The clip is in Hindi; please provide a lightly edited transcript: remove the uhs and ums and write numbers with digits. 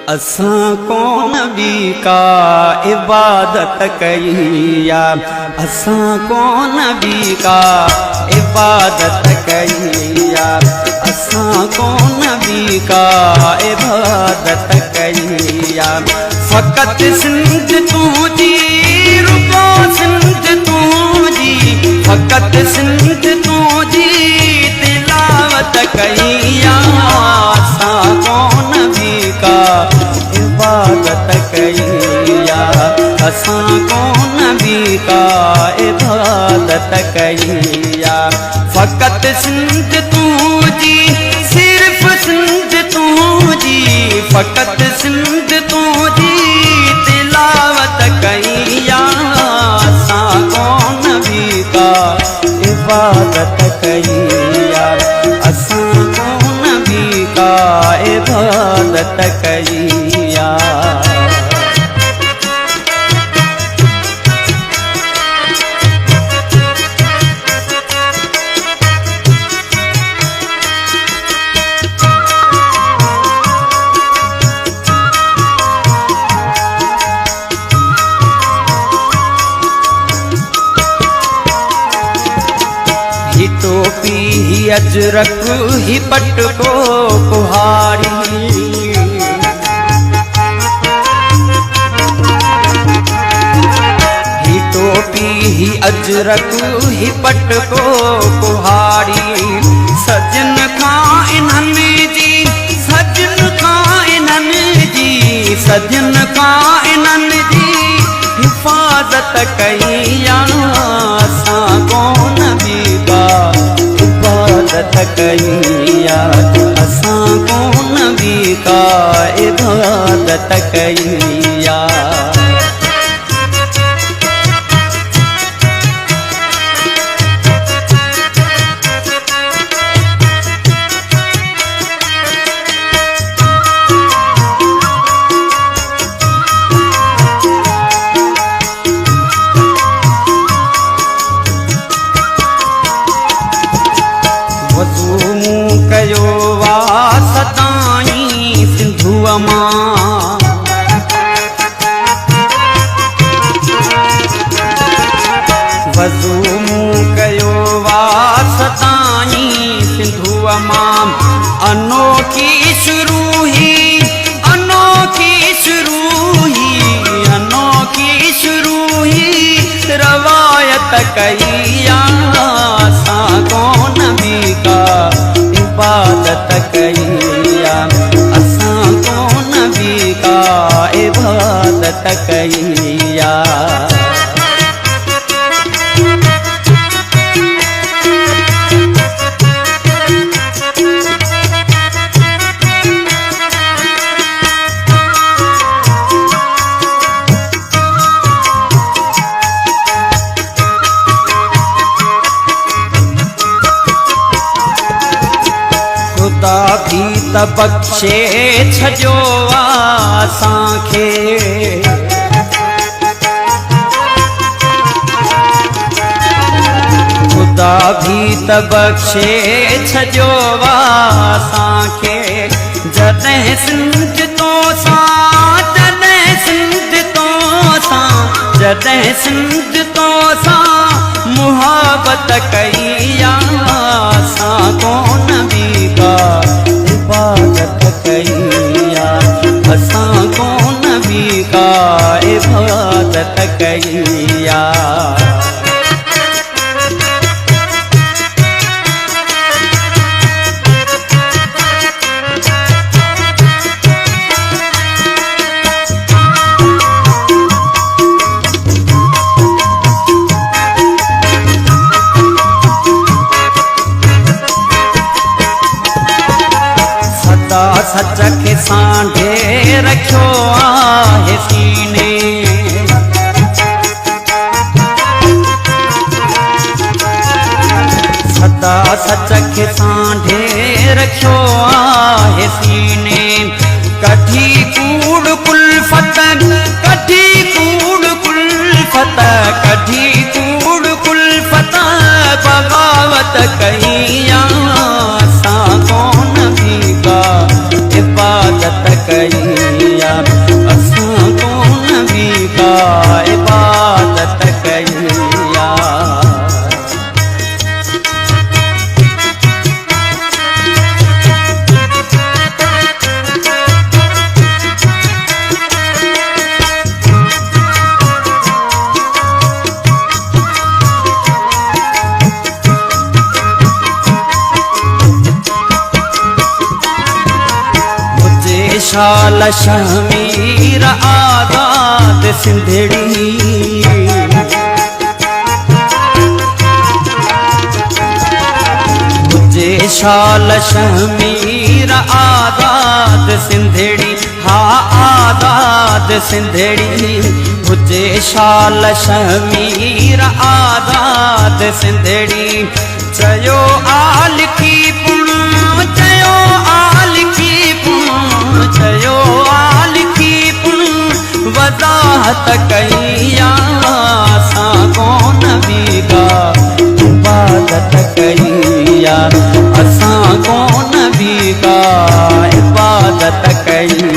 असां को नबी का इबादत कईया, असां को नबी का इबादत कईया, असां को नबी का इबादत कईया। फ़क़त सिंध तुझी रुको सिंध तुझी, फ़क़त सिंध तुझी तिलावत कईया। असां को नबी का इबादत कईया, असां को नबी का इबादत कईया। फ़क़त सिंध तुझी सिर्फ़ सिंध तुझी, फ़क़त सिंध तुझी तिलावत कईया। असां को नबी का इबादत कईया, असां को नबी का इबादत कईया। ही टोपी ही अजरक ही पट को कुहाड़ी, ही टोपी ही अजरक ही पट को कुहाड़ी। सजन खां इन्हनि जी, सजन खां इन्हनि जी, सजन खां इन्हनि जी हिफाज़त कईया। असां को नबी का इबादत कईया, असां को नबी का इबादत कईया। वज़ू मूं कयो वा सदाईं सिंधुअ मां, वज़ू मूं कयो वा सदाईं सिंधुअ मां। अनोखी शुरू ही, अनोखी शुरू ही, अनोखी शुरू ही रवायत कईया। असां को नबी का इबादत कईया, असां को नबी का इबादत कईया। खुदा भी त बख़्शे छजो असांखे, खुदा भी त बख़्शे छजो असांखे। जॾहिं सिंध तोसां, जॾहिं सिंध तोसां, जॾहिं सिंध तोसां मुहबत कईया। असां को नबी का इबादत कईया, असां को नबी का इबादत कईया। सच खे सांढे रखियो आहे सीने, सदा सच खे सांढे रखियो आहे सीने। कढी कूड़ कुल्फत, कढी कूड़ कुल्फत, कढी कूड़ कुल्फत बगावत कईया। असां को नबी का इबादत कईया, असां कोन बि का इबादत कईया। शाल शमीर आज़ाद सिंधड़ी, मुझे शाल शमीर आज़ाद सिंधड़ी, हा आज़ाद सिंधड़ी, मुझे शाल शमीर आज़ाद सिंधड़ी। चयो आल की पुण, चयो आल की पुण, चयो आल की पुण वज़ाहत कईया, असां कोन बि का इबादत कईया, असां कोन बि का इबादत कईया।